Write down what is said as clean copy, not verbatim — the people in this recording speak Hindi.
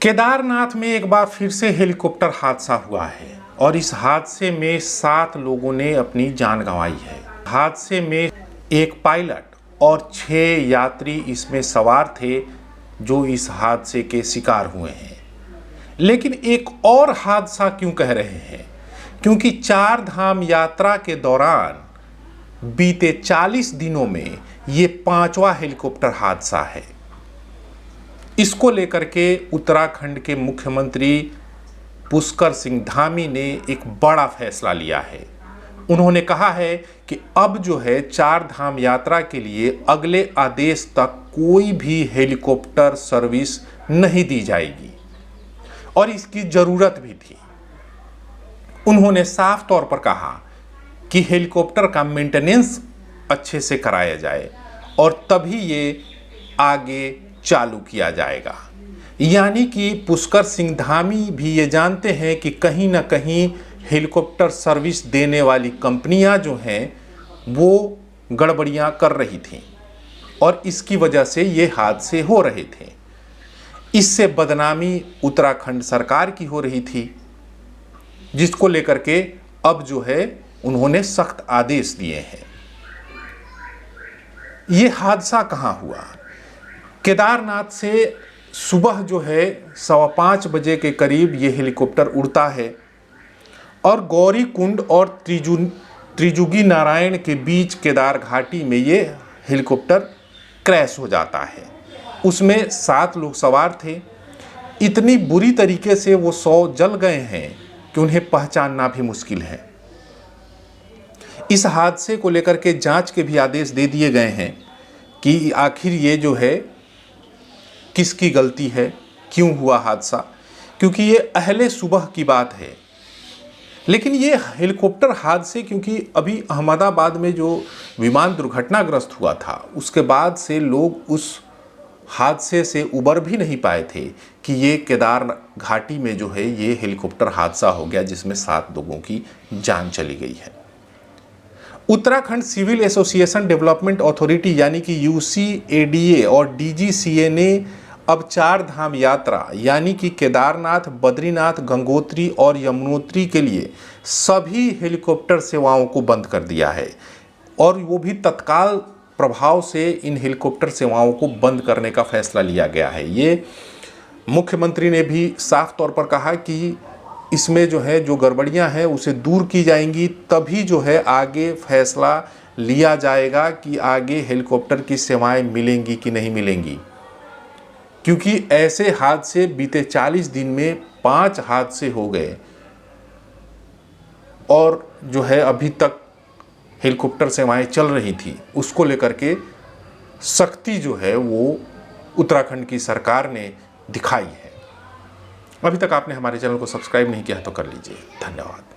केदारनाथ में एक बार फिर से हेलीकॉप्टर हादसा हुआ है और इस हादसे में 7 लोगों ने अपनी जान गंवाई है। हादसे में एक पायलट और 6 यात्री इसमें सवार थे जो इस हादसे के शिकार हुए हैं। लेकिन एक और हादसा क्यों कह रहे हैं? क्योंकि 4 धाम यात्रा के दौरान बीते 40 दिनों में ये 5वां हेलीकॉप्टर हादसा है। इसको लेकर के उत्तराखंड के मुख्यमंत्री पुष्कर सिंह धामी ने एक बड़ा फैसला लिया है। उन्होंने कहा है कि अब जो है 4 धाम यात्रा के लिए अगले आदेश तक कोई भी हेलीकॉप्टर सर्विस नहीं दी जाएगी और इसकी ज़रूरत भी थी। उन्होंने साफ तौर पर कहा कि हेलीकॉप्टर का मेंटेनेंस अच्छे से कराया जाए और तभी ये आगे चालू किया जाएगा। यानी कि पुष्कर सिंह धामी भी ये जानते हैं कि कहीं ना कहीं हेलीकॉप्टर सर्विस देने वाली कंपनियां जो हैं वो गड़बड़ियां कर रही थीं और इसकी वजह से ये हादसे हो रहे थे। इससे बदनामी उत्तराखंड सरकार की हो रही थी, जिसको लेकर के अब जो है उन्होंने सख्त आदेश दिए हैं। ये हादसा कहाँ हुआ? केदारनाथ से सुबह जो है 5:15 बजे के करीब ये हेलीकॉप्टर उड़ता है और गौरी कुंड और त्रिजुगी नारायण के बीच केदार घाटी में ये हेलीकॉप्टर क्रैश हो जाता है। उसमें 7 लोग सवार थे। इतनी बुरी तरीके से वो 100 जल गए हैं कि उन्हें पहचानना भी मुश्किल है। इस हादसे को लेकर के जांच के भी आदेश दे दिए गए हैं कि आखिर ये जो है किसकी गलती है, क्यों हुआ हादसा, क्योंकि ये अहले सुबह की बात है। लेकिन ये हेलीकॉप्टर हादसे क्योंकि अभी अहमदाबाद में जो विमान दुर्घटनाग्रस्त हुआ था उसके बाद से लोग उस हादसे से उबर भी नहीं पाए थे कि ये केदार घाटी में जो है ये हेलीकॉप्टर हादसा हो गया जिसमें 7 लोगों की जान चली गई है। Uttarakhand civil association development authority यानी कि UCADA और DGCA ने अब 4 धाम यात्रा यानी कि केदारनाथ, बद्रीनाथ, गंगोत्री और यमुनोत्री के लिए सभी हेलीकॉप्टर सेवाओं को बंद कर दिया है और वो भी तत्काल प्रभाव से इन हेलीकॉप्टर सेवाओं को बंद करने का फैसला लिया गया है। ये मुख्यमंत्री ने भी साफ तौर पर कहा कि इसमें जो है जो गड़बड़ियां हैं उसे दूर की जाएंगी, तभी जो है आगे फैसला लिया जाएगा कि आगे हेलीकॉप्टर की सेवाएं मिलेंगी कि नहीं मिलेंगी। क्योंकि ऐसे हादसे बीते 40 दिन में 5 हादसे हो गए और जो है अभी तक हेलीकॉप्टर सेवाएं चल रही थी, उसको लेकर के सख्ती जो है वो उत्तराखंड की सरकार ने दिखाई है। अभी तक आपने हमारे चैनल को सब्सक्राइब नहीं किया तो कर लीजिए। धन्यवाद।